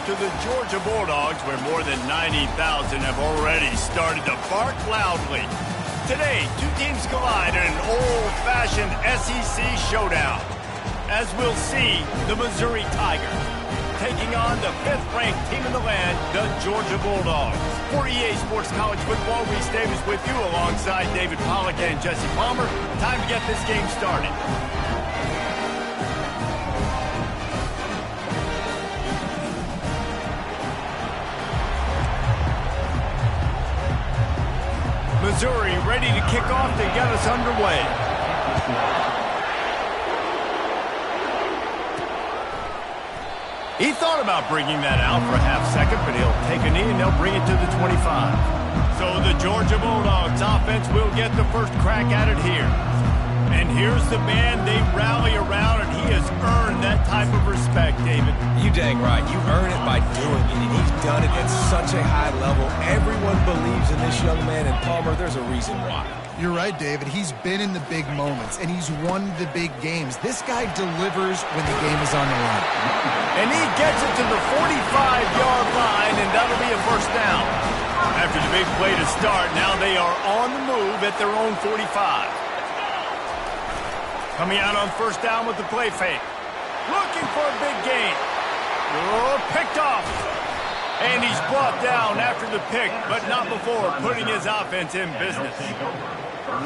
to the Georgia Bulldogs, where more than 90,000 have already started to bark loudly. Today, two teams collide in an old-fashioned SEC showdown. As we'll see, the Missouri Tigers taking on the 5th-ranked team in the land, the Georgia Bulldogs. For EA Sports College Football, Reese Davis with you alongside David Pollack and Jesse Palmer. Time to get this game started. Missouri ready to kick off to get us underway. He thought about bringing that out for a half second, but he'll take a knee and they'll bring it to the 25. So the Georgia Bulldogs offense will get the first crack at it here. And here's the man they rally around, and he has earned that type of respect, David. You dang right. You earn it by doing it, and he's done it at such a high level. Everyone believes in this young man, and Palmer, there's a reason why. You're right, David. He's been in the big moments, and he's won the big games. This guy delivers when the game is on the line. And he gets it to the 45-yard line, and that'll be a first down. After the big play to start, now they are on the move at their own 45. Coming out on first down with the play fake. Looking for a big gain. Oh, picked off. And he's brought down after the pick, but not before putting his offense in business.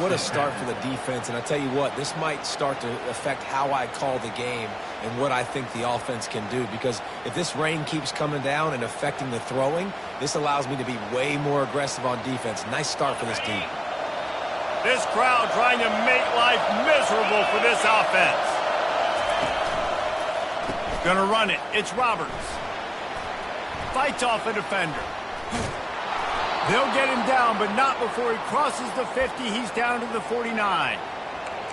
What a start for the defense. And I tell you what, this might start to affect how I call the game and what I think the offense can do. Because if this rain keeps coming down and affecting the throwing, this allows me to be way more aggressive on defense. Nice start for this team. This crowd trying to make life miserable for this offense. Gonna run it. It's Roberts. Fights off a defender. They'll get him down, but not before he crosses the 50. He's down to the 49.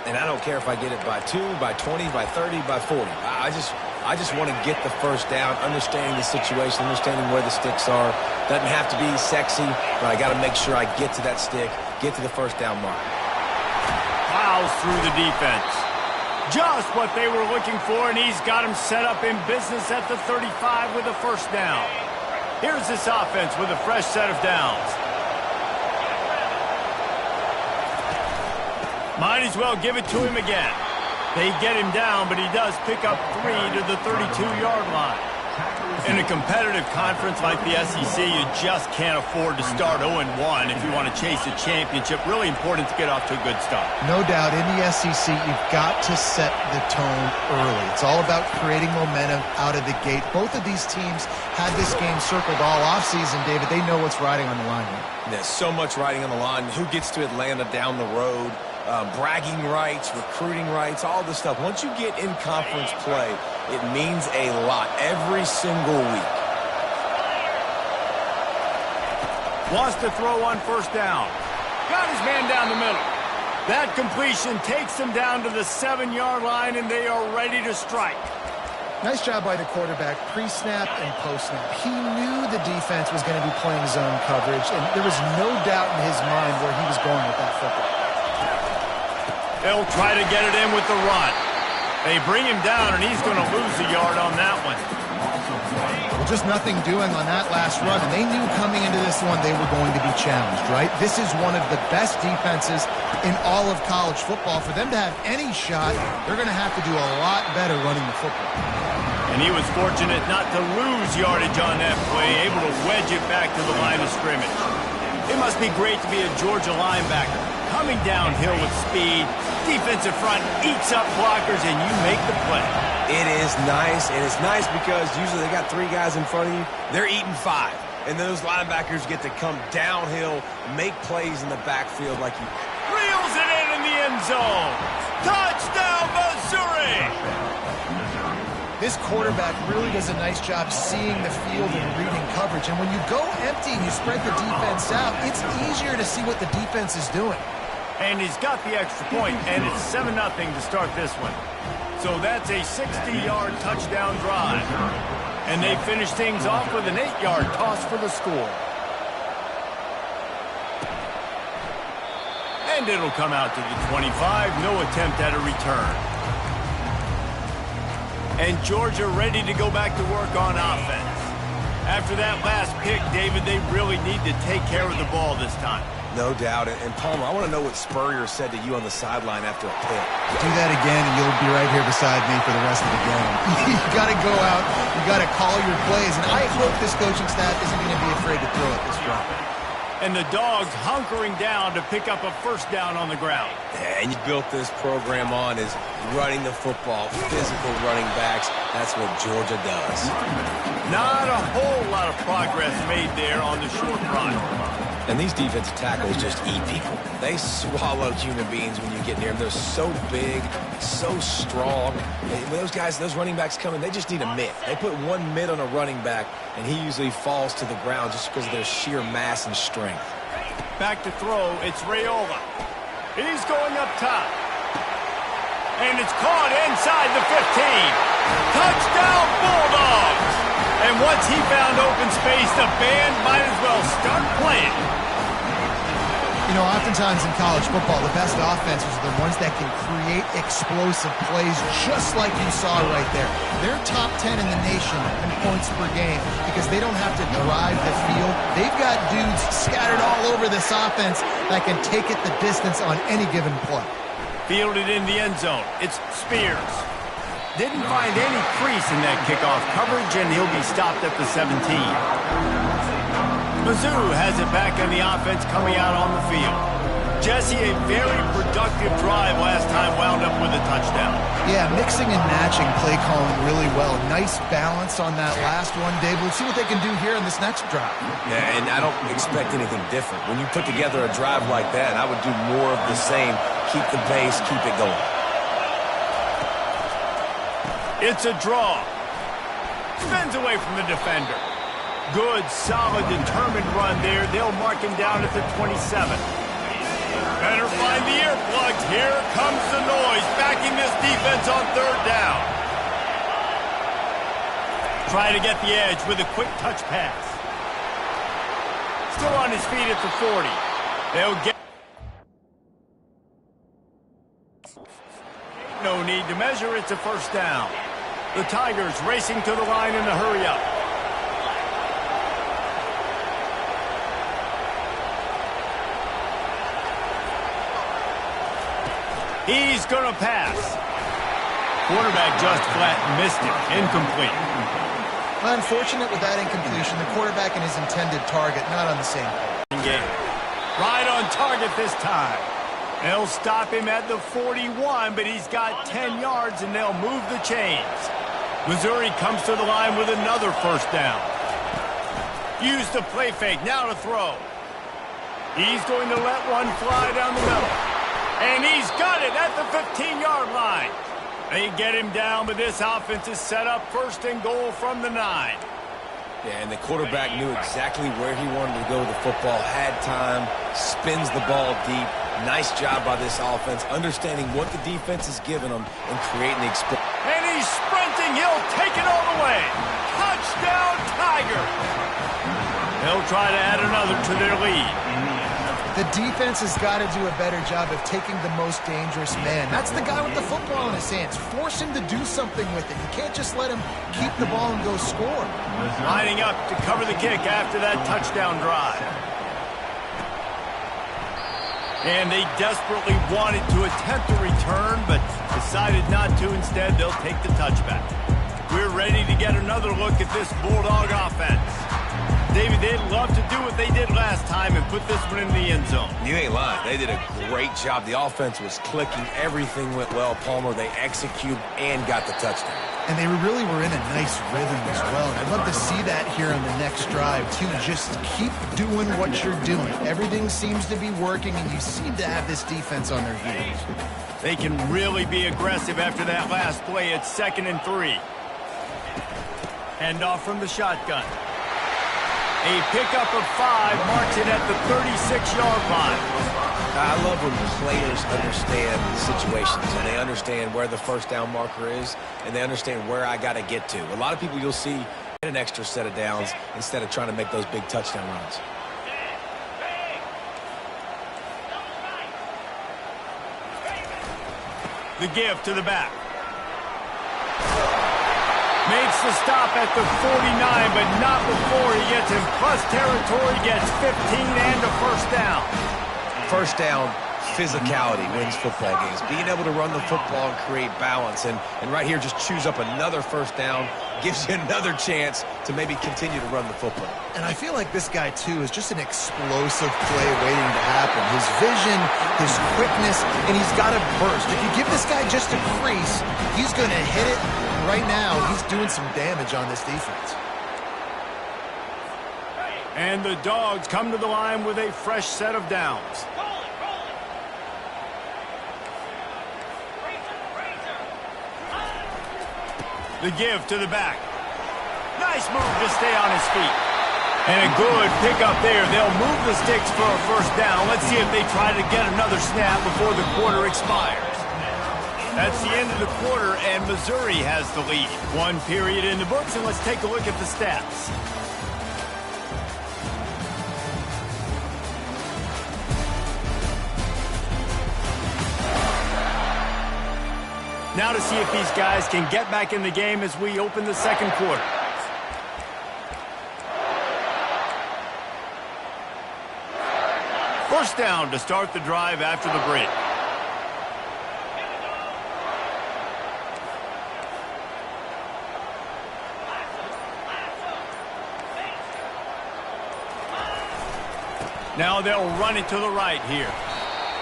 And I don't care if I get it by 2, by 20, by 30, by 40. I just want to get the first down, understanding the situation, understanding where the sticks are. Doesn't have to be sexy, but I got to make sure I get to that stick, get to the first down mark. Plows through the defense. Just what they were looking for, and he's got him set up in business at the 35 with a first down. Here's this offense with a fresh set of downs. Might as well give it to him again. They get him down, but he does pick up 3 to the 32-yard line. In a competitive conference like the SEC, you just can't afford to start 0-1 if you want to chase a championship. Really important to get off to a good start. No doubt, in the SEC, you've got to set the tone early. It's all about creating momentum out of the gate. Both of these teams had this game circled all offseason, David. They know what's riding on the line here. There's so much riding on the line. Who gets to Atlanta down the road? Bragging rights, recruiting rights, all this stuff. Once you get in conference play, it means a lot every single week. Wants to throw on first down. Got his man down the middle. That completion takes him down to the 7-yard line, and they are ready to strike. Nice job by the quarterback, pre-snap and post-snap. He knew the defense was going to be playing zone coverage, and there was no doubt in his mind where he was going with that football. They'll try to get it in with the run. They bring him down, and he's going to lose a yard on that one. Well, just nothing doing on that last run, and they knew coming into this one they were going to be challenged, right? This is one of the best defenses in all of college football. For them to have any shot, they're going to have to do a lot better running the football. And he was fortunate not to lose yardage on that play, able to wedge it back to the line of scrimmage. It must be great to be a Georgia linebacker. Coming downhill with speed, defensive front eats up blockers, and you make the play. It is nice, and it's nice because usually they got 3 guys in front of you. They're eating 5, and those linebackers get to come downhill, make plays in the backfield like you. Reels it in the end zone. Touchdown, Missouri! This quarterback really does a nice job seeing the field and reading coverage. And when you go empty and you spread the defense out, it's easier to see what the defense is doing. And he's got the extra point, and it's 7-0 to start this one. So that's a 60-yard touchdown drive. And they finish things off with an 8-yard toss for the score. And it'll come out to the 25. No attempt at a return. And Georgia ready to go back to work on offense. After that last pick, David, they really need to take care of the ball this time. No doubt. And Palmer, I want to know what Spurrier said to you on the sideline after a pick. Do that again, and you'll be right here beside me for the rest of the game. You got to go out. You got to call your plays. And I hope this coaching staff isn't going to be afraid to throw at this drop. And the Dogs hunkering down to pick up a first down on the ground. Yeah, and you built this program on is running the football, physical running backs. That's what Georgia does. Not a whole lot of progress made there on the short run. And these defensive tackles just eat people. They swallow human beings when you get near them. They're so big, so strong. When those guys, those running backs come in, they just need a mitt. They put one mitt on a running back, and he usually falls to the ground just because of their sheer mass and strength. Back to throw, it's Raiola. He's going up top. And it's caught inside the 15. Touchdown, Bulldogs! And once he found open space, the band might as well start playing. You know, oftentimes in college football, the best offenses are the ones that can create explosive plays just like you saw right there. They're top 10 in the nation in points per game because they don't have to drive the field. They've got dudes scattered all over this offense that can take it the distance on any given play. Fielded in the end zone. It's Spears. Didn't find any crease in that kickoff coverage, and he'll be stopped at the 17. Mizzou has it back on the offense coming out on the field. Jesse, a very productive drive last time, wound up with a touchdown. Yeah, mixing and matching play calling really well. Nice balance on that last one, Dave. Let's see what they can do here in this next drive. Yeah, and I don't expect anything different. When you put together a drive like that, I would do more of the same. Keep the pace, keep it going. It's a draw. Spins away from the defender. Good, solid, determined run there. They'll mark him down at the 27. Better find the earplugs. Here comes the noise, backing this defense on third down. Try to get the edge with a quick touch pass. Still on his feet at the 40. They'll get... No need to measure. It's a first down. The Tigers racing to the line in a hurry-up. He's going to pass. Quarterback just flat missed it. Incomplete. Unfortunate with that incompletion. The quarterback and his intended target not on the same game. Right on target this time. They'll stop him at the 41, but he's got 10 yards, and they'll move the chains. Missouri comes to the line with another first down. Use the play fake, now to throw. He's going to let one fly down the middle. And he's got it at the 15-yard line. They get him down, but this offense is set up first and goal from the 9. Yeah, and the quarterback knew exactly where he wanted to go with the football, had time, spins the ball deep. Nice job by this offense, understanding what the defense is giving them and creating the explosion. And he's sprinting. He'll take it all the way. Touchdown, Tiger. They'll try to add another to their lead. The defense has got to do a better job of taking the most dangerous man. That's the guy with the football in his hands. Force him to do something with it. You can't just let him keep the ball and go score. Lining up to cover the kick after that touchdown drive. And they desperately wanted to attempt a return, but decided not to. Instead, they'll take the touchback. We're ready to get another look at this Bulldog offense. David, they'd love to do what they did last time and put this one in the end zone. You ain't lying. They did a great job. The offense was clicking. Everything went well. Palmer, they executed and got the touchdown. And they really were in a nice rhythm as well. And I'd love to see that here on the next drive, too. Just keep doing what you're doing. Everything seems to be working, and you seem to have this defense on their heels. They can really be aggressive after that last play. It's 2nd and 3. Hand off from the shotgun. A pickup of 5 marks it at the 36-yard line. I love when players understand situations and they understand where the first down marker is and they understand where I got to get to. A lot of people you'll see get an extra set of downs instead of trying to make those big touchdown runs. The give to the back. Makes the stop at the 49, but not before he gets in plus territory, gets 15 and a first down. First down, physicality wins football games. Being able to run the football and create balance. And right here, just choose up another first down, gives you another chance to maybe continue to run the football. And I feel like this guy, too, is just an explosive play waiting to happen. His vision, his quickness, and he's got a burst. If you give this guy just a crease, he's going to hit it. And right now, he's doing some damage on this defense. And the Dogs come to the line with a fresh set of downs. The give to the back. Nice move to stay on his feet. And a good pickup there. They'll move the sticks for a first down. Let's see if they try to get another snap before the quarter expires. That's the end of the quarter, and Missouri has the lead. One period in the books, and let's take a look at the stats. Now to see if these guys can get back in the game as we open the second quarter. First down to start the drive after the break. Now they'll run it to the right here.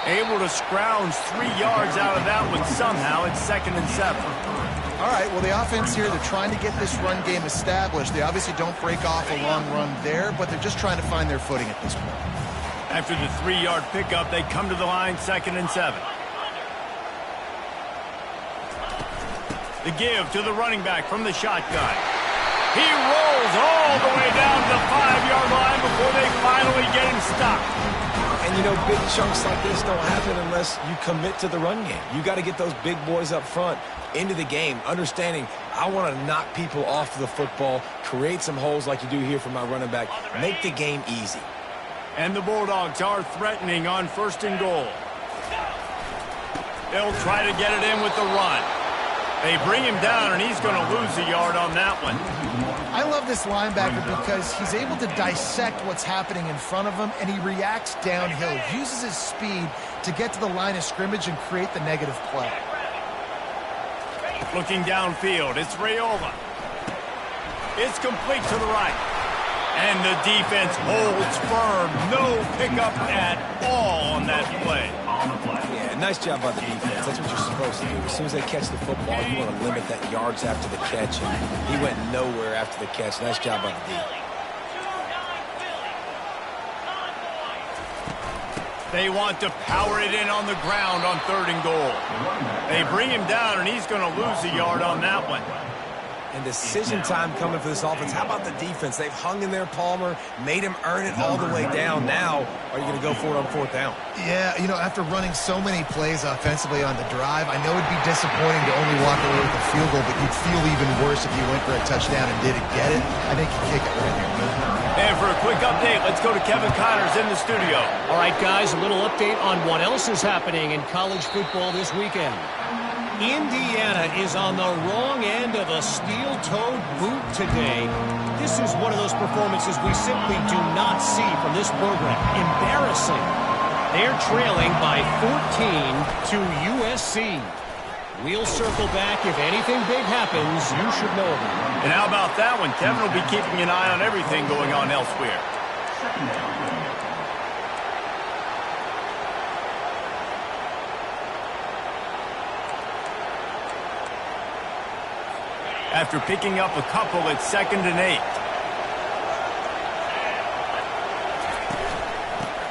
Able to scrounge 3 yards out of that one somehow. It's 2nd and 7. All right, well, the offense here, they're trying to get this run game established. They obviously don't break off a long run there, but they're just trying to find their footing at this point. After the 3-yard pickup, they come to the line 2nd and 7. The give to the running back from the shotgun. He rolls all the way down to the 5-yard line before they finally get him stopped. And, you know, big chunks like this don't happen unless you commit to the run game. You got to get those big boys up front into the game, understanding I want to knock people off the football, create some holes like you do here for my running back, make the game easy. And the Bulldogs are threatening on 1st and goal. They'll try to get it in with the run. They bring him down, and he's going to lose a yard on that one. I love this linebacker because he's able to dissect what's happening in front of him, and he reacts downhill, uses his speed to get to the line of scrimmage and create the negative play. Looking downfield, it's Raiola. It's complete to the right. And the defense holds firm. No pickup at all on that play. Yeah, nice job by the defense. That's what you're supposed to do. As soon as they catch the football, you want to limit that yards after the catch. And he went nowhere after the catch. Nice job by the D. They want to power it in on the ground on 3rd and goal. They bring him down, and he's going to lose a yard on that one. And decision time coming for this offense. How about the defense? They've hung in there, Palmer, made him earn it all the way down. Now, are you going to go for it on 4th down? Yeah, you know, after running so many plays offensively on the drive, I know it'd be disappointing to only walk away with a field goal, but you'd feel even worse if you went for a touchdown and didn't get it. I think you kick it right here. And for a quick update, let's go to Kevin Connors in the studio. All right, guys, a little update on what else is happening in college football this weekend. Indiana is on the wrong end of a steel-toed boot today. This is one of those performances we simply do not see from this program. Embarrassing. They're trailing by 14 to USC. We'll circle back. If anything big happens, you should know about it. And how about that one? Kevin will be keeping an eye on everything going on elsewhere. After picking up a couple, it's 2nd and 8.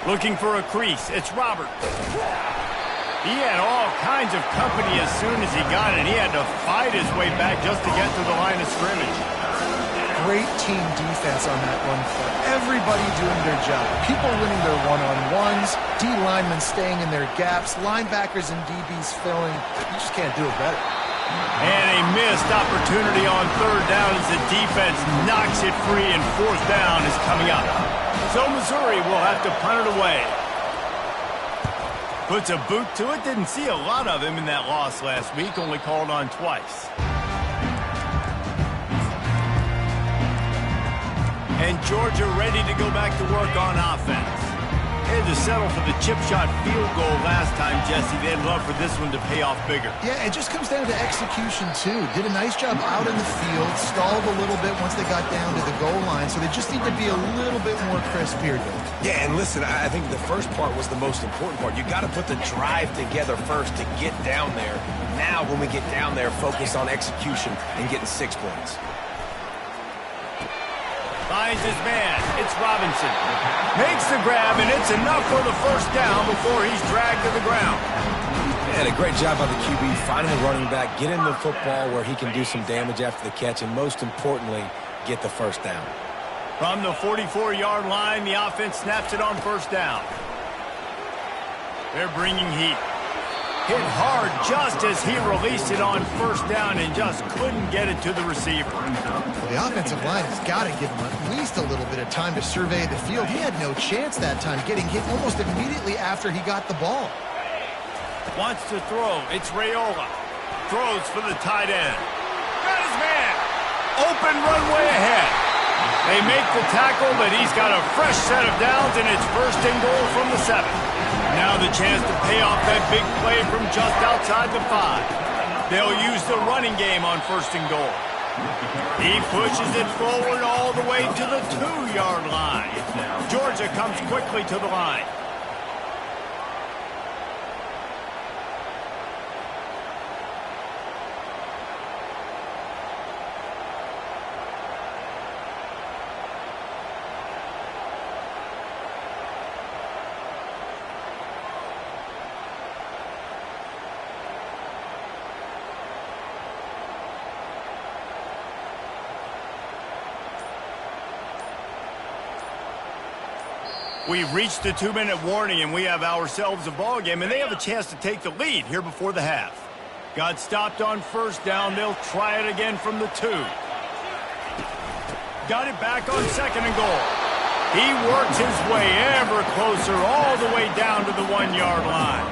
Looking for a crease, it's Robert. He had all kinds of company as soon as he got it. He had to fight his way back just to get to the line of scrimmage. Great team defense on that run play. Everybody doing their job. People winning their one-on-ones, D linemen staying in their gaps, linebackers and DBs filling. You just can't do it better. And a missed opportunity on 3rd down as the defense knocks it free, and 4th down is coming up. So Missouri will have to punt it away. Puts a boot to it. Didn't see a lot of him in that loss last week, only called on twice. And Georgia ready to go back to work on offense. They had to settle for the chip shot field goal last time, Jesse. They'd love for this one to pay off bigger. Yeah, it just comes down to execution, too. Did a nice job out in the field, stalled a little bit once they got down to the goal line, so they just need to be a little bit more crisp here, Dave. Yeah, and listen, I think the first part was the most important part. You got to put the drive together first to get down there. Now, when we get down there, focus on execution and getting 6 points. Finds his man. It's Robinson. Makes the grab, and it's enough for the first down before he's dragged to the ground. And a great job by the QB finding the running back, getting the football where he can do some damage after the catch, and most importantly, get the first down. From the 44-yard line, the offense snaps it on first down. They're bringing heat. Hit hard just as he released it on first down and just couldn't get it to the receiver. Well, the offensive line has got to give him at least a little bit of time to survey the field. He had no chance that time, getting hit almost immediately after he got the ball. Wants to throw. It's Raiola. Throws for the tight end. Got his man. Open runway ahead. They make the tackle, but he's got a fresh set of downs, and it's first and goal from the 7. Now the chance to pay off that big play from just outside the 5. They'll use the running game on first and goal. He pushes it forward all the way to the 2-yard line. Georgia comes quickly to the line. We've reached the 2-minute warning, and we have ourselves a ball game, and they have a chance to take the lead here before the half. Got stopped on first down. They'll try it again from the 2. Got it back on second and goal. He works his way ever closer all the way down to the 1-yard line.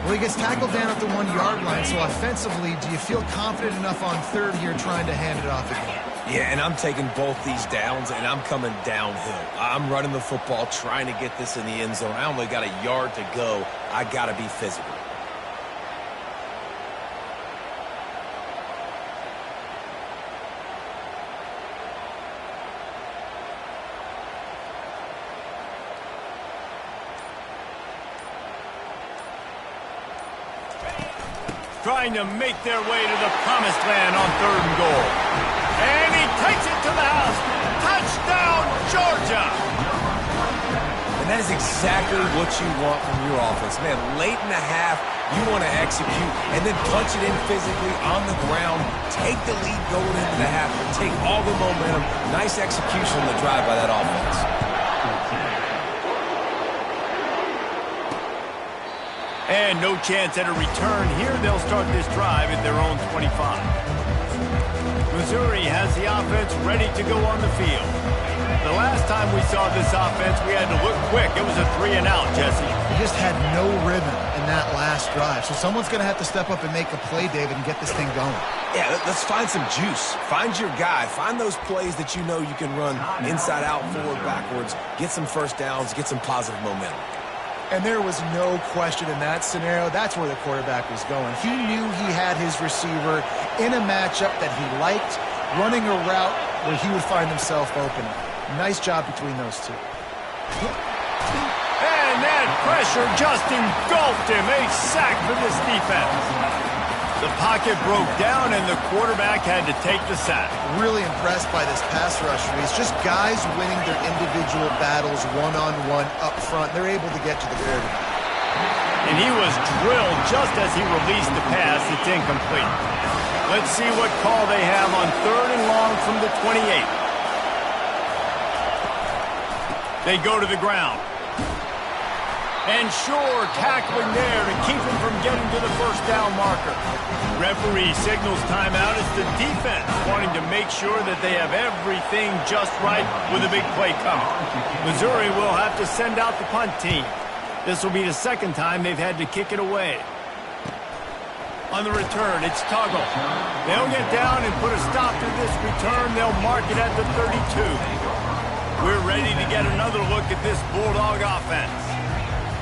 Well, he gets tackled down at the 1-yard line, so offensively, do you feel confident enough on third here trying to hand it off again? Yeah, and I'm taking both these downs, and I'm coming downhill. I'm running the football, trying to get this in the end zone. I only got a yard to go. I got to be physical. Trying to make their way to the promised land on third and goal. And he takes it to the house. Touchdown, Georgia! And that is exactly what you want from your offense. Man, late in the half, you want to execute and then punch it in physically on the ground, take the lead going into the half, take all the momentum. Nice execution on the drive by that offense. And no chance at a return here. They'll start this drive at their own 25. Missouri has the offense ready to go on the field. The last time we saw this offense, we had to look quick. It was a 3-and-out, Jesse. He just had no rhythm in that last drive. So someone's going to have to step up and make a play, David, and get this thing going. Yeah, let's find some juice. Find your guy. Find those plays that you know you can run inside out, forward, backwards. Get some first downs. Get some positive momentum. And there was no question in that scenario. That's where the quarterback was going. He knew he had his receiver in a matchup that he liked, running a route where he would find himself open. Nice job between those two. And that pressure just engulfed him. A sack for this defense. The pocket broke down, and the quarterback had to take the sack. Really impressed by this pass rush. It's just guys winning their individual battles one-on-one up front. They're able to get to the quarterback. And he was drilled just as he released the pass. It's incomplete. Let's see what call they have on third and long from the 28. They go to the ground. And sure, tackling there to keep him from getting to the first down marker. Referee signals timeout as the defense wanting to make sure that they have everything just right with a big play coming. Missouri will have to send out the punt team. This will be the second time they've had to kick it away. On the return, it's Tuggle. They'll get down and put a stop to this return. They'll mark it at the 32. We're ready to get another look at this Bulldog offense.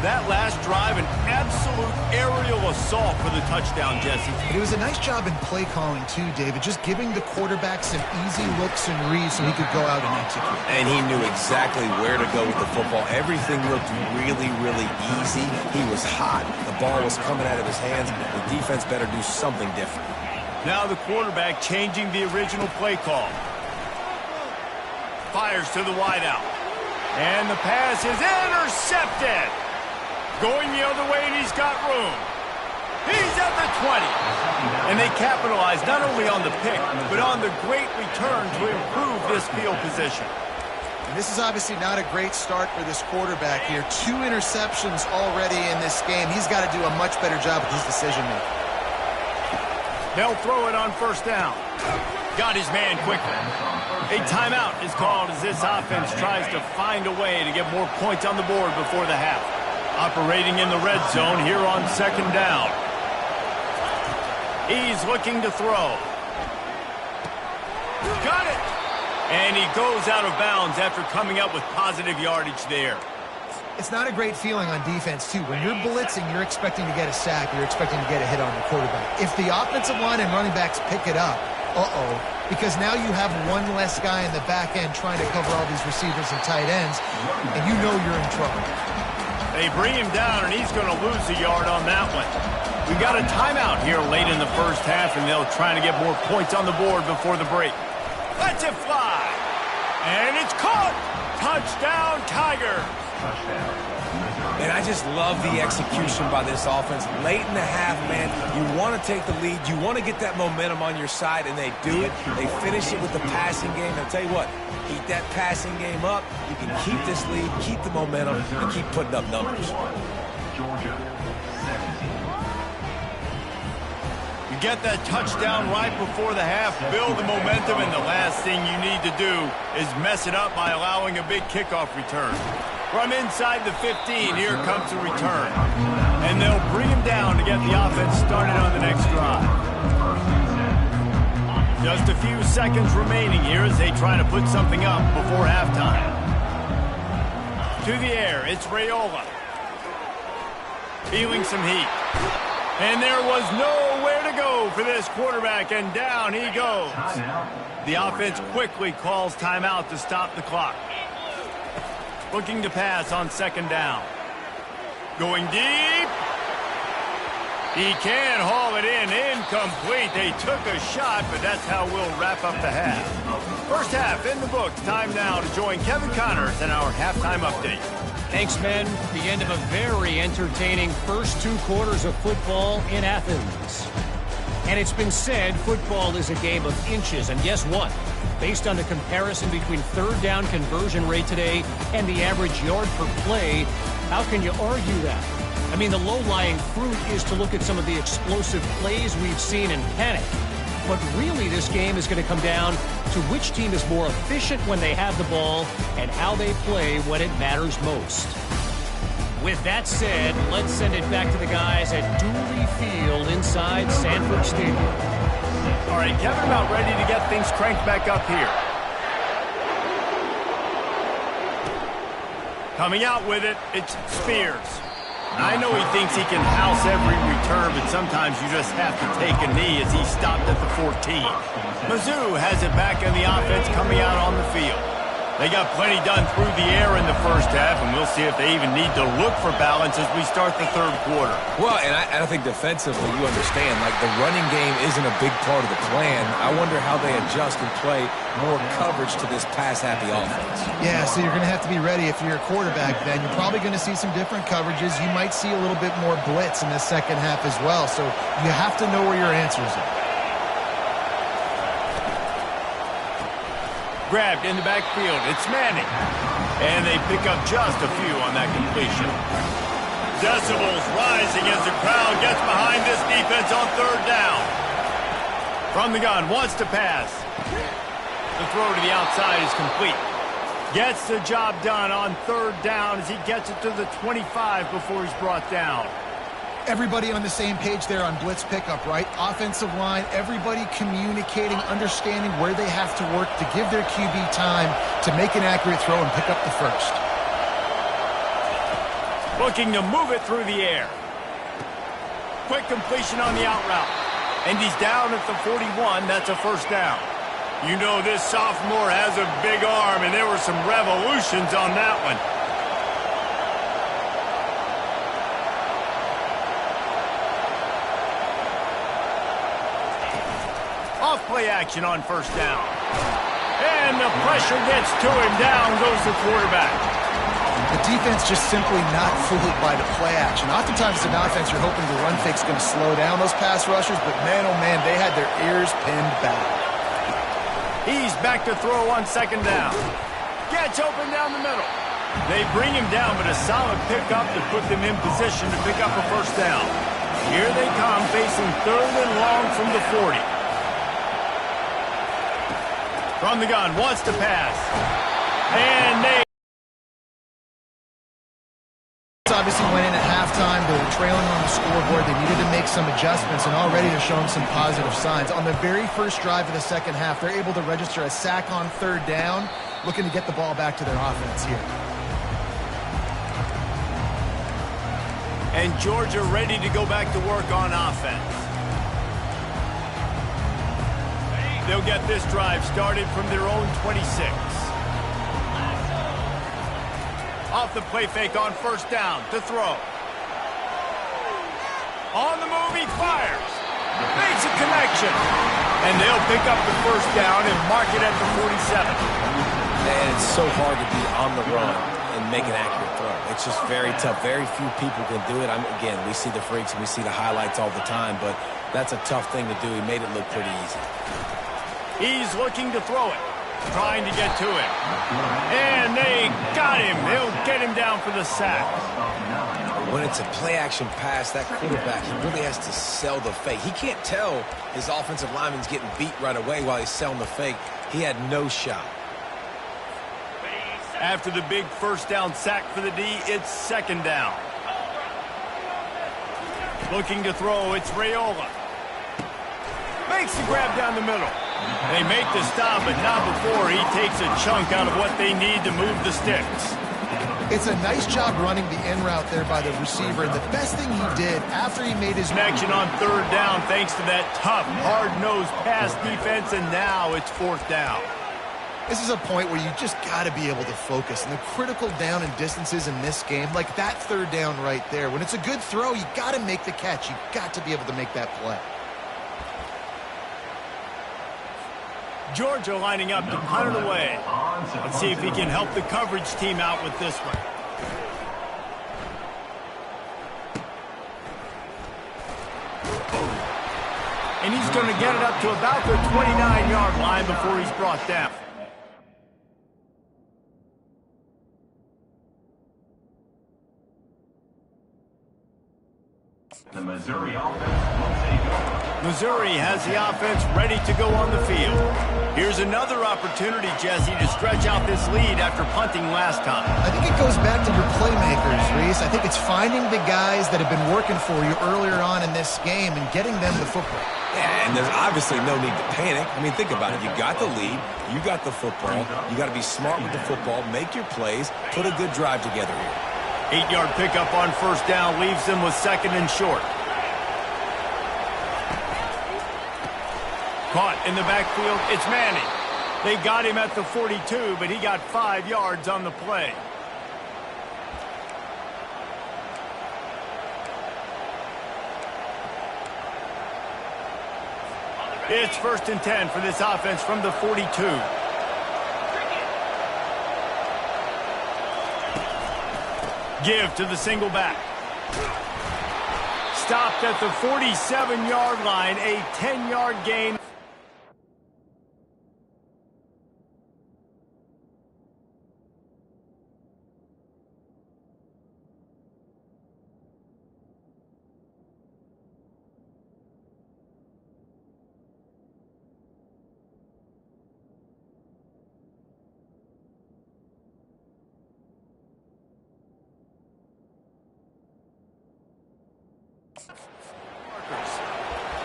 That last drive, an absolute aerial assault for the touchdown, Jesse. But it was a nice job in play calling, too, David. Just giving the quarterback some easy looks and reads so he could go out and execute. And he knew exactly where to go with the football. Everything looked really, really easy. He was hot. The ball was coming out of his hands. The defense better do something different. Now the quarterback changing the original play call. Fires to the wideout. And the pass is intercepted. Going the other way, and he's got room. He's at the 20. And they capitalize not only on the pick, but on the great return to improve this field position. And this is obviously not a great start for this quarterback here. 2 interceptions already in this game. He's got to do a much better job with his decision-making. They'll throw it on first down. Got his man quickly. A timeout is called as this offense tries to find a way to get more points on the board before the half. Operating in the red zone here on second down. He's looking to throw. Got it! And he goes out of bounds after coming up with positive yardage there. It's not a great feeling on defense, too. When you're blitzing, you're expecting to get a sack. You're expecting to get a hit on the quarterback. If the offensive line and running backs pick it up, because now you have one less guy in the back end trying to cover all these receivers and tight ends, and you know you're in trouble. They bring him down, and he's going to lose a yard on that one. We've got a timeout here late in the first half, and they'll try to get more points on the board before the break. Let's it fly. And it's caught. Touchdown, Tigers. And I just love the execution by this offense. Late in the half, man, you want to take the lead. You want to get that momentum on your side, and they do it. They finish it with the passing game. I'll tell you what, keep that passing game up. You can keep this lead, keep the momentum, and keep putting up numbers. You get that touchdown right before the half, build the momentum, and the last thing you need to do is mess it up by allowing a big kickoff return. From inside the 15, here comes the return. And they'll bring him down to get the offense started on the next drive. Just a few seconds remaining here as they try to put something up before halftime. To the air, it's Raiola. Feeling some heat. And there was nowhere to go for this quarterback, and down he goes. The offense quickly calls timeout to stop the clock. Looking to pass on second down. Going deep. He can haul it in. Incomplete. They took a shot, but that's how we'll wrap up the half. First half in the books. Time now to join Kevin Connors in our halftime update. Thanks, men. The end of a very entertaining first 2 quarters of football in Athens. And it's been said football is a game of inches. And guess what? Based on the comparison between third down conversion rate today and the average yard per play, how can you argue that? I mean, the low-lying fruit is to look at some of the explosive plays we've seen and panic. But really, this game is going to come down to which team is more efficient when they have the ball and how they play when it matters most. With that said, let's send it back to the guys at Dooley Field inside Sanford Stadium. All right, Kevin, about ready to get things cranked back up here. Coming out with it, it's Spears. I know he thinks he can house every return, but sometimes you just have to take a knee as he stopped at the 14. Mizzou has it back in the offense coming out on the field. They got plenty done through the air in the first half, and we'll see if they even need to look for balance as we start the third quarter. Well, and I think defensively, you understand, like the running game isn't a big part of the plan. I wonder how they adjust and play more coverage to this pass-happy offense. Yeah, so you're going to have to be ready if you're a quarterback then. You're probably going to see some different coverages. You might see a little bit more blitz in the second half as well, so you have to know where your answers are. Grabbed in the backfield. It's Manning. And they pick up just a few on that completion. Decibels rising as the crowd gets behind this defense on third down. From the gun, wants to pass. The throw to the outside is complete. Gets the job done on third down as he gets it to the 25 before he's brought down. Everybody on the same page there on blitz pickup, right? Offensive line, everybody communicating, understanding where they have to work to give their QB time to make an accurate throw and pick up the first. Looking to move it through the air. Quick completion on the out route. And he's down at the 41. That's a first down. You know this sophomore has a big arm, and there were some revolutions on that one. Off play action on first down. And the pressure gets to him. Down goes the quarterback. The defense just simply not fooled by the play action. Oftentimes as an offense, you're hoping the run fake's going to slow down those pass rushers, but man, oh man, they had their ears pinned back. He's back to throw on second down. Gets open down the middle. They bring him down, but a solid pickup to put them in position to pick up a first down. Here they come, facing third and long from the 40. From the gun, wants to pass. And they obviously went in at halftime. They were trailing on the scoreboard. They needed to make some adjustments, and already they're showing some positive signs. On the very first drive of the second half, they're able to register a sack on third down, looking to get the ball back to their offense here. And Georgia ready to go back to work on offense. They'll get this drive started from their own 26. Off the play fake on first down to throw. On the move, he fires. Makes a connection. And they'll pick up the first down and mark it at the 47. And it's so hard to be on the run and make an accurate throw. It's just very tough. Very few people can do it. Again, we see the freaks and we see the highlights all the time, but that's a tough thing to do. He made it look pretty easy. He's looking to throw it. Trying to get to him. And they got him. They'll get him down for the sack. When it's a play-action pass, that quarterback, he really has to sell the fake. He can't tell his offensive lineman's getting beat right away while he's selling the fake. He had no shot. After the big first down sack for the D, it's second down. Looking to throw, it's Raiola. Makes the grab down the middle. They make the stop, but not before he takes a chunk out of what they need to move the sticks. It's a nice job running the in route there by the receiver, and the best thing he did after he made his connection on third down thanks to that tough, hard-nosed pass defense, and now it's fourth down. This is a point where you just got to be able to focus, and the critical down and distances in this game, like that third down right there. When it's a good throw, you got to make the catch. You got to be able to make that play. Georgia lining up to punt it away. Let's see if he can help the coverage team out with this one. And he's going to get it up to about the 29-yard line before he's brought down. The Missouri offense will take over. Missouri has the offense ready to go on the field. Here's another opportunity, Jesse, to stretch out this lead after punting last time. I think it goes back to your playmakers, Reese. I think it's finding the guys that have been working for you earlier on in this game and getting them the football. Yeah, and there's obviously no need to panic. I mean, think about it. You got the lead. You got the football. You got to be smart with the football. Make your plays. Put a good drive together here. 8-yard pickup on first down leaves them with second and short. Caught in the backfield, it's Manning. They got him at the 42, but he got 5 yards on the play. It's first and 10 for this offense from the 42. Give to the single back. Stopped at the 47-yard line, a 10-yard gain.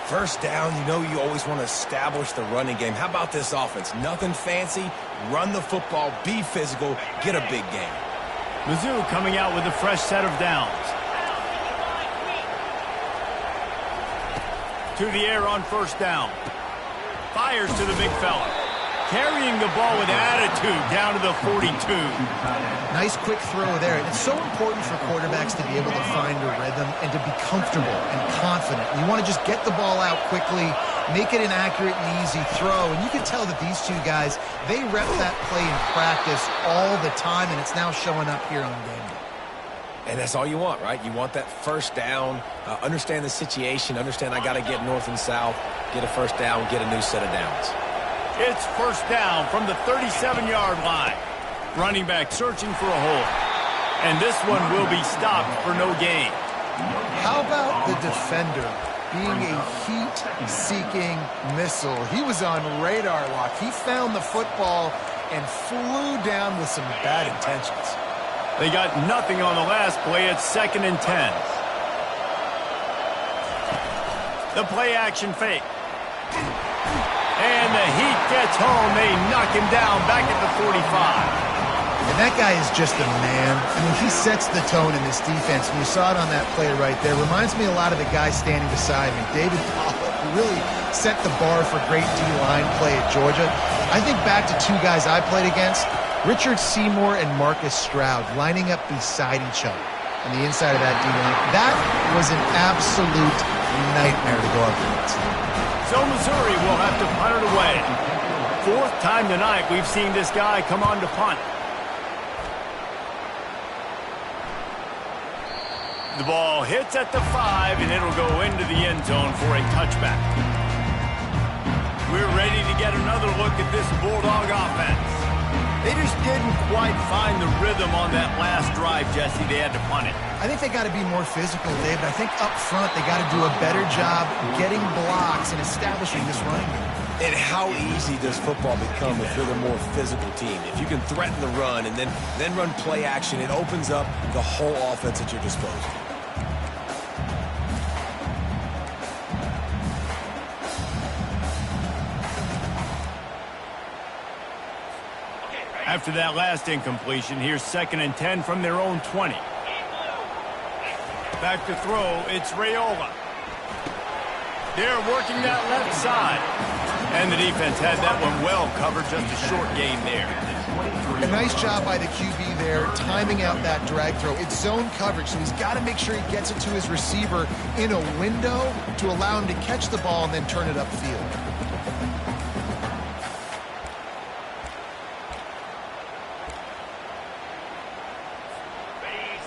First down, you know you always want to establish the running game. How about this offense? Nothing fancy. Run the football, be physical, get a big gain. Mizzou coming out with a fresh set of downs. To the air on first down. Fires to the big fella. Carrying the ball with attitude down to the 42. Nice quick throw there. It's so important for quarterbacks to be able to find a rhythm and to be comfortable and confident. You want to just get the ball out quickly, make it an accurate and easy throw. And you can tell that these two guys, they rep that play in practice all the time, and it's now showing up here on game day. And that's all you want, right? You want that first down, understand the situation, understand I got to get north and south, get a first down, get a new set of downs. It's first down from the 37-yard line. Running back searching for a hole. And this one will be stopped for no gain. How about the defender being a heat-seeking missile? He was on radar lock. He found the football and flew down with some bad intentions. They got nothing on the last play. It's 2nd and 10. The play action fake. And the heat gets home. They knock him down back at the 45. And that guy is just a man. I mean, he sets the tone in this defense. And you saw it on that play right there. Reminds me a lot of the guy standing beside me, David Pollock, who really set the bar for great D-line play at Georgia. I think back to two guys I played against, Richard Seymour and Marcus Stroud, lining up beside each other on the inside of that D-line. That was an absolute nightmare to go up against. So Missouri will have to punt it away. 4th time tonight we've seen this guy come on to punt. The ball hits at the 5, and it'll go into the end zone for a touchback. We're ready to get another look at this Bulldog offense. They just didn't quite find the rhythm on that last drive, Jesse. They had to punt it. I think they got to be more physical, David. I think up front they got to do a better job getting blocks and establishing this running game. And how easy does football become if you're the more physical team? If you can threaten the run and then run play action, it opens up the whole offense at your disposal. After that last incompletion, here's 2nd and 10 from their own 20. Back to throw, it's Raiola. They're working that left side. And the defense had that one well covered, just a short gain there. A nice job by the QB there, timing out that drag throw. It's zone coverage, so he's got to make sure he gets it to his receiver in a window to allow him to catch the ball and then turn it upfield.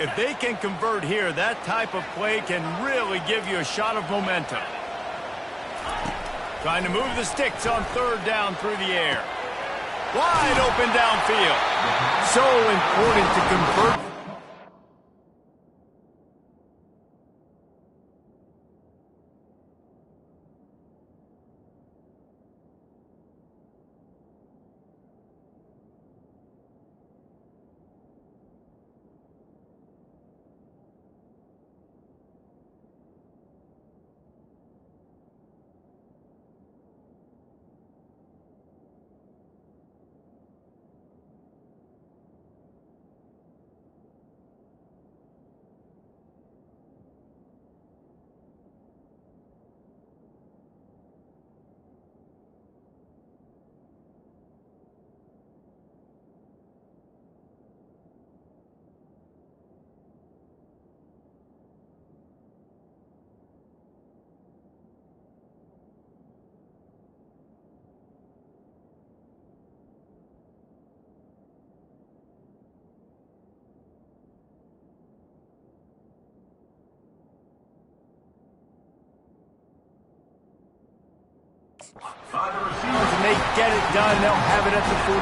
If they can convert here, that type of play can really give you a shot of momentum. Trying to move the sticks on 3rd down through the air. Wide open downfield. So important to convert. And they get it done. They'll have it at the 42.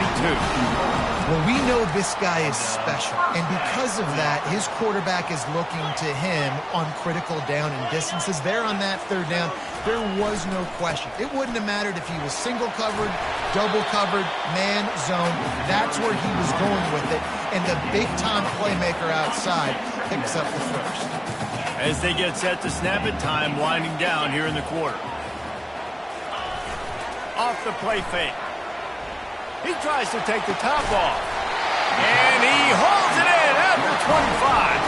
Well, we know this guy is special, and because of that, his quarterback is looking to him on critical down and distances. There on that 3rd down, there was no question. It wouldn't have mattered if he was single covered, double covered, man, zone. That's where he was going with it, and the big-time playmaker outside picks up the first. As they get set to snap it, time winding down here in the quarter. Off the play fake. He tries to take the top off. And he holds it in at the 25.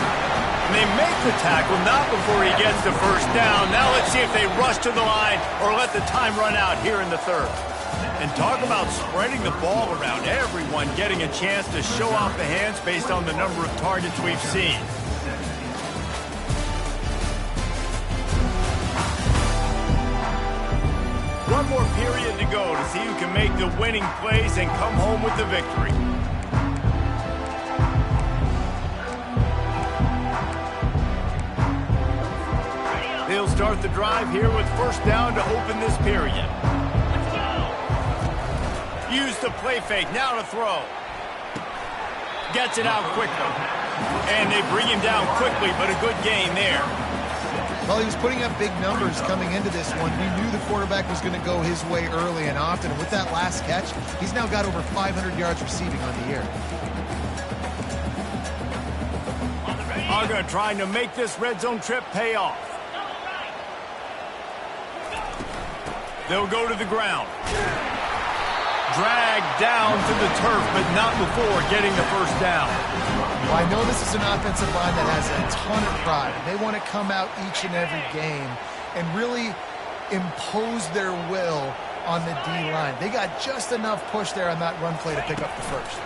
And they make the tackle, not before he gets the first down. Now let's see if they rush to the line or let the time run out here in the third. And talk about spreading the ball around, everyone getting a chance to show off the hands based on the number of targets we've seen. One more period to go to see who can make the winning plays and come home with the victory. They'll start the drive here with first down to open this period. Let's go. Use the play fake, now to throw. Gets it out quickly. And they bring him down quickly, but a good gain there. Well, he was putting up big numbers coming into this one. We knew the quarterback was going to go his way early and often. And with that last catch, he's now got over 500 yards receiving on the year. Aga trying to make this red zone trip pay off. They'll go to the ground. Dragged down to the turf, but not before getting the first down. Well, I know this is an offensive line that has a ton of pride. They want to come out each and every game and really impose their will on the D-line. They got just enough push there on that run play to pick up the first.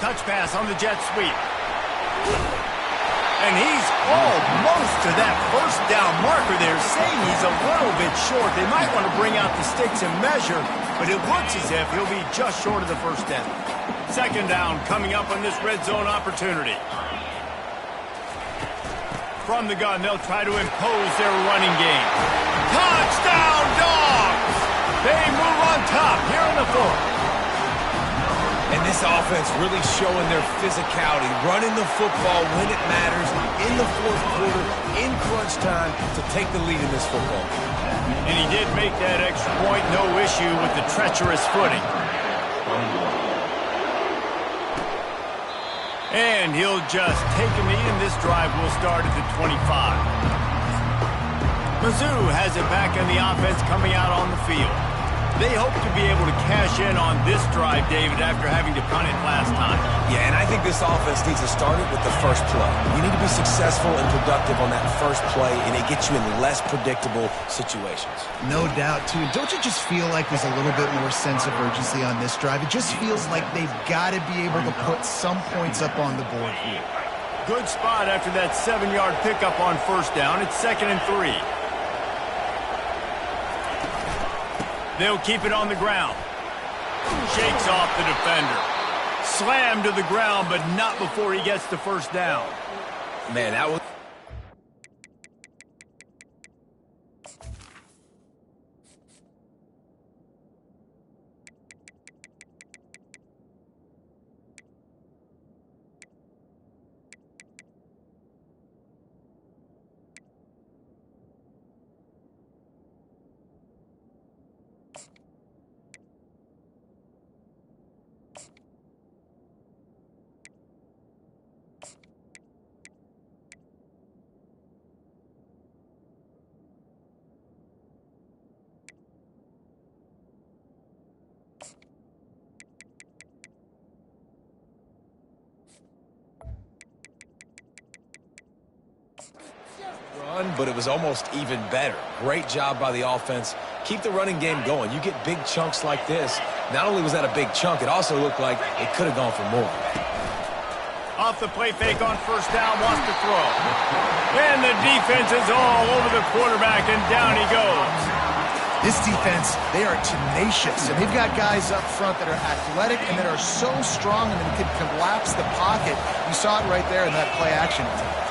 Touch pass on the jet sweep. And he's almost to that first down marker there, saying he's a little bit short. They might want to bring out the sticks and measure, but it looks as if he'll be just short of the first down. Second down coming up on this red zone opportunity. From the gun, they'll try to impose their running game. Touchdown, Dogs! They move on top here in the fourth. And this offense really showing their physicality, running the football when it matters, in the fourth quarter, in crunch time, to take the lead in this football. And he did make that extra point, no issue with the treacherous footing. And he'll just take a knee, and this drive will start at the 25. Mizzou has it back in the offense coming out on the field. They hope to be able to cash in on this drive, David, after having to punt it last time. Yeah, and I think this offense needs to start it with the first play. You need to be successful and productive on that first play, and it gets you in less predictable situations. No doubt, too. Don't you just feel like there's a little bit more sense of urgency on this drive? It just feels like they've got to be able to put some points up on the board here. Good spot after that 7-yard pickup on first down. It's 2nd and 3. They'll keep it on the ground. Shakes off the defender. Slammed to the ground, but not before he gets the first down. Man, that was... but it was almost even better. Great job by the offense. Keep the running game going. You get big chunks like this. Not only was that a big chunk, it also looked like it could have gone for more. Off the play fake on first down, wants to throw. And the defense is all over the quarterback, and down he goes. This defense, they are tenacious, and they've got guys up front that are athletic and that are so strong and that can collapse the pocket. You saw it right there in that play action attempt.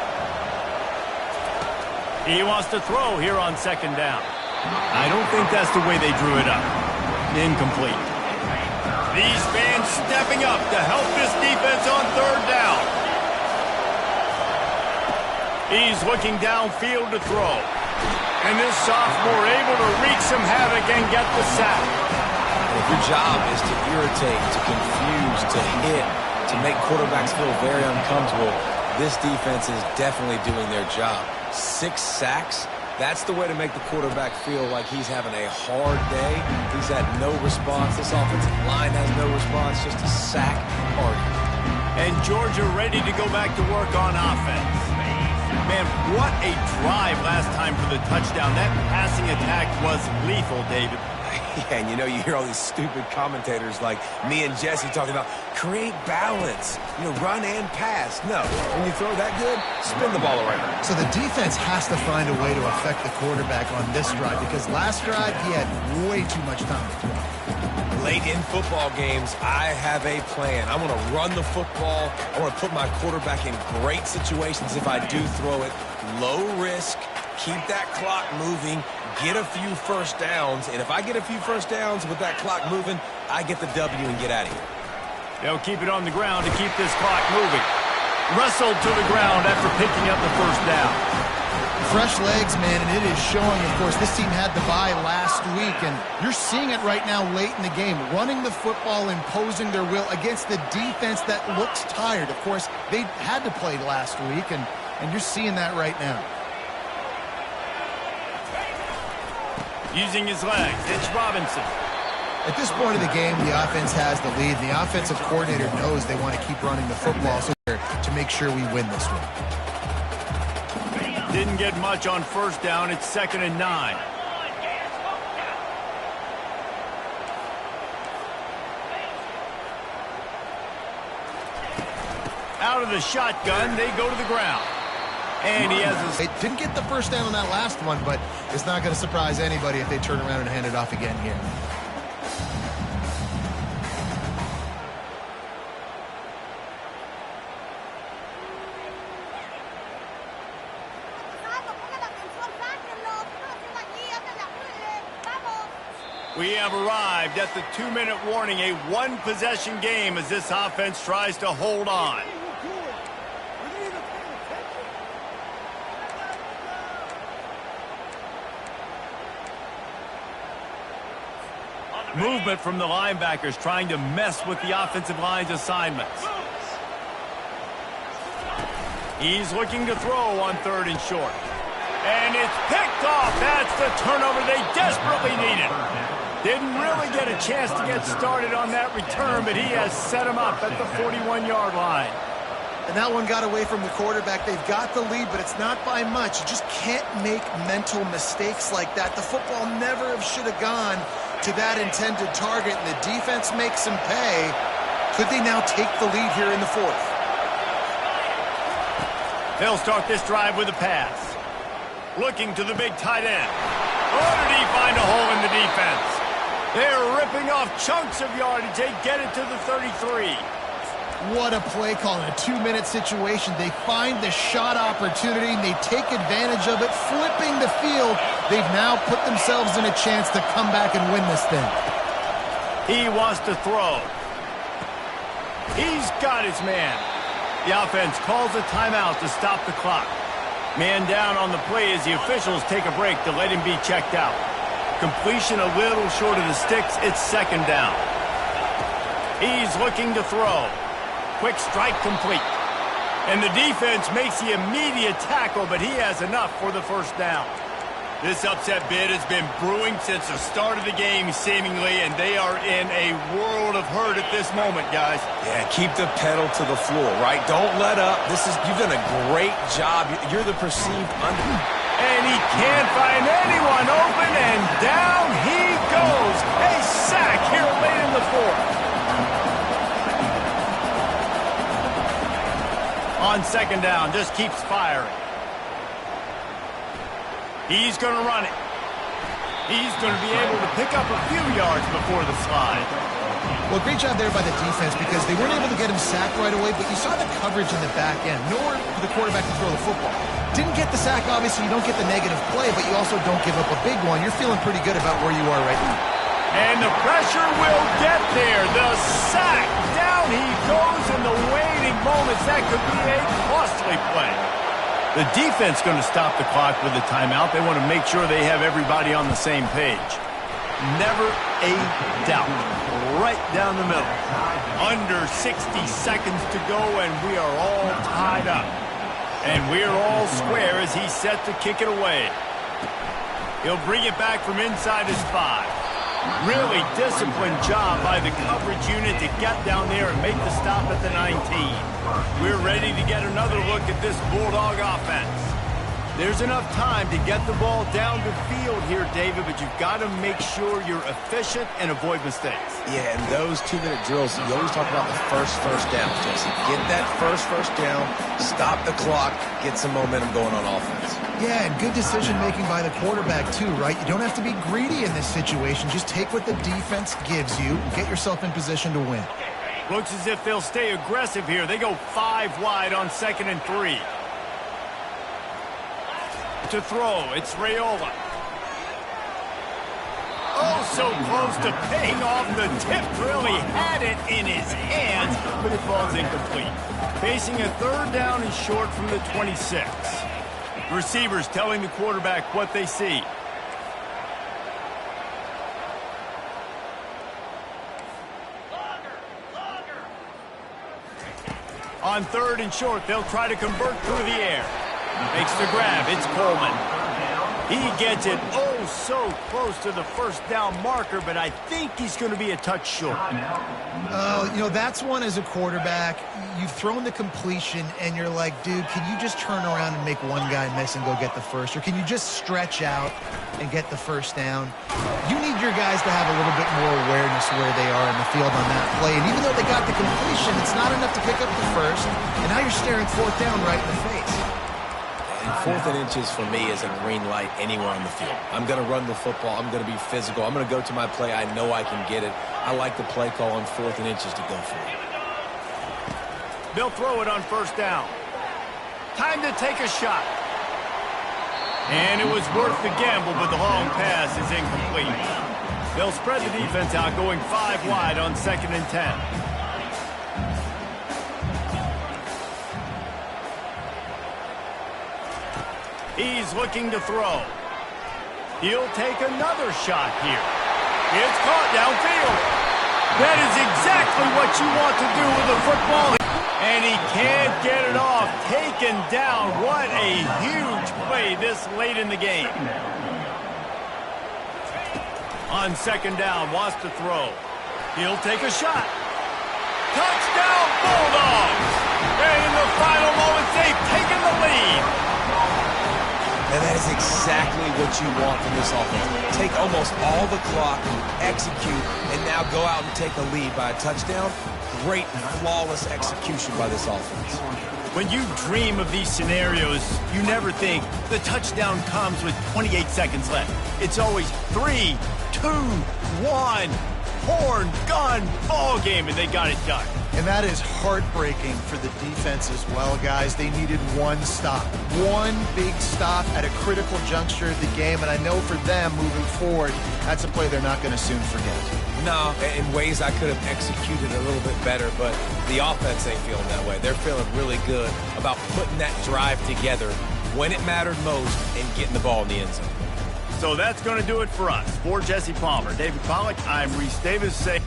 He wants to throw here on second down. I don't think that's the way they drew it up. Incomplete. These fans stepping up to help this defense on third down. He's looking downfield to throw. And this sophomore able to wreak some havoc and get the sack. And if your job is to irritate, to confuse, to hit, to make quarterbacks feel very uncomfortable, this defense is definitely doing their job. 6 sacks, That's the way to make the quarterback feel like he's having a hard day. He's had no response. This offensive line has no response, just a sack party. And Georgia ready to go back to work on offense. Man, what a drive last time for the touchdown. That passing attack was lethal, David. Yeah, and you know, you hear all these stupid commentators like me and Jesse talking about create balance, you know, run and pass. No, when you throw that good, spin the ball around. So the defense has to find a way to affect the quarterback on this drive because last drive he had way too much time to throw. Late in football games, I have a plan. I want to run the football. I want to put my quarterback in great situations if I do throw it. Low risk, keep that clock moving, get a few first downs. And if I get a few first downs with that clock moving, I get the W and get out of here. They'll keep it on the ground to keep this clock moving. Wrestled to the ground after picking up the first down. Fresh legs, man, and it is showing. Of course, this team had the bye last week, and you're seeing it right now late in the game. Running the football, imposing their will against the defense that looks tired. Of course, they had to play last week, and you're seeing that right now. Using his legs, it's Robinson. At this point of the game, the offense has the lead. The offensive coordinator knows they want to keep running the football to make sure we win this one. Didn't get much on first down. It's 2nd and 9. Out of the shotgun, they go to the ground. And he has his... They didn't get the first down on that last one, but it's not going to surprise anybody if they turn around and hand it off again here. We have arrived at the 2-minute warning, a one-possession game as this offense tries to hold on. Movement from the linebackers trying to mess with the offensive line's assignments. He's looking to throw on 3rd and short. And it's picked off. That's the turnover they desperately needed. Didn't really get a chance to get started on that return, but he has set him up at the 41-yard line. And that one got away from the quarterback. They've got the lead, but it's not by much. You just can't make mental mistakes like that. The football never should have gone to that intended target, and the defense makes them pay. Could they now take the lead here in the 4th? They'll start this drive with a pass. Looking to the big tight end. Oh, did he find a hole in the defense? They're ripping off chunks of yardage. They get it to the 33. What a play call in a 2-minute situation. They find the shot opportunity, and they take advantage of it, flipping the field. They've now put themselves in a chance to come back and win this thing. He wants to throw. He's got his man. The offense calls a timeout to stop the clock. Man down on the play as the officials take a break to let him be checked out. Completion a little short of the sticks. It's 2nd down. He's looking to throw. Quick strike complete. And the defense makes the immediate tackle, but he has enough for the first down. This upset bid has been brewing since the start of the game, seemingly, and they are in a world of hurt at this moment, guys. Yeah, keep the pedal to the floor, right? Don't let up. You've done a great job. You're the perceived under. And he can't find anyone open, and down he goes. A sack here late in the 4th. On 2nd down, just keeps firing. He's going to run it. He's going to be able to pick up a few yards before the slide. Well, great job there by the defense because they weren't able to get him sacked right away, but you saw the coverage in the back end. Nowhere for the quarterback to throw the football. Didn't get the sack, obviously. You don't get the negative play, but you also don't give up a big one. You're feeling pretty good about where you are right now. And the pressure will get there. The sack. Down he goes in the waiting moments. That could be a costly play. The defense going to stop the clock with a timeout. They want to make sure they have everybody on the same page. Never a doubt. Right down the middle. Under 60 seconds to go, and we are all tied up. And we're all square as he's set to kick it away. He'll bring it back from inside his 5. Really disciplined job by the coverage unit to get down there and make the stop at the 19. We're ready to get another look at this Bulldog offense. There's enough time to get the ball down the field here, David, but you've got to make sure you're efficient and avoid mistakes. Yeah, and those 2-minute drills, you always talk about the first down, Jesse. Get that first down, stop the clock, get some momentum going on offense. Yeah, and good decision-making by the quarterback, too, right? You don't have to be greedy in this situation. Just take what the defense gives you and get yourself in position to win. Looks as if they'll stay aggressive here. They go 5 wide on 2nd and 3. To throw, it's Raiola. Oh, so close to paying off the tip. Really had it in his hands, but it falls incomplete. Facing a 3rd down and short from the 26. Receivers telling the quarterback what they see. On 3rd and short, they'll try to convert through the air. Makes the grab. It's Coleman. He gets it so close to the 1st down marker, but I think he's going to be a touch short. You know, that's one as a quarterback. You've thrown the completion, and you're like, dude, can you just turn around and make one guy miss and go get the first? Or can you just stretch out and get the 1st down? You need your guys to have a little bit more awareness where they are in the field on that play. And even though they got the completion, it's not enough to pick up the 1st. And now you're staring 4th down right in the face. And 4th and inches for me is a green light anywhere on the field. I'm going to run the football. I'm going to be physical. I'm going to go to my play. I know I can get it. I like the play call on 4th and inches to go for it. They'll throw it on 1st down. Time to take a shot. And it was worth the gamble, but the long pass is incomplete. They'll spread the defense out, going 5 wide on 2nd and 10. He's looking to throw. He'll take another shot here. It's caught downfield. That is exactly what you want to do with a football. And he can't get it off. Taken down. What a huge play this late in the game. On 2nd down, wants to throw. He'll take a shot. Touchdown, Bulldogs! And in the final moments, they've taken the lead. And that is exactly what you want from this offense. Take almost all the clock, execute, and now go out and take a lead by a touchdown. Great, flawless execution by this offense. When you dream of these scenarios, you never think the touchdown comes with 28 seconds left. It's always 3, 2, 1, horn, gun, ball game, and they got it done. And that is heartbreaking for the defense as well, guys. They needed one stop. One big stop at a critical juncture of the game, and I know for them moving forward, that's a play they're not going to soon forget. No, in ways I could have executed a little bit better, but the offense ain't feeling that way. They're feeling really good about putting that drive together when it mattered most and getting the ball in the end zone. So that's going to do it for us. For Jesse Palmer, David Pollack, I'm Reese Davis saying...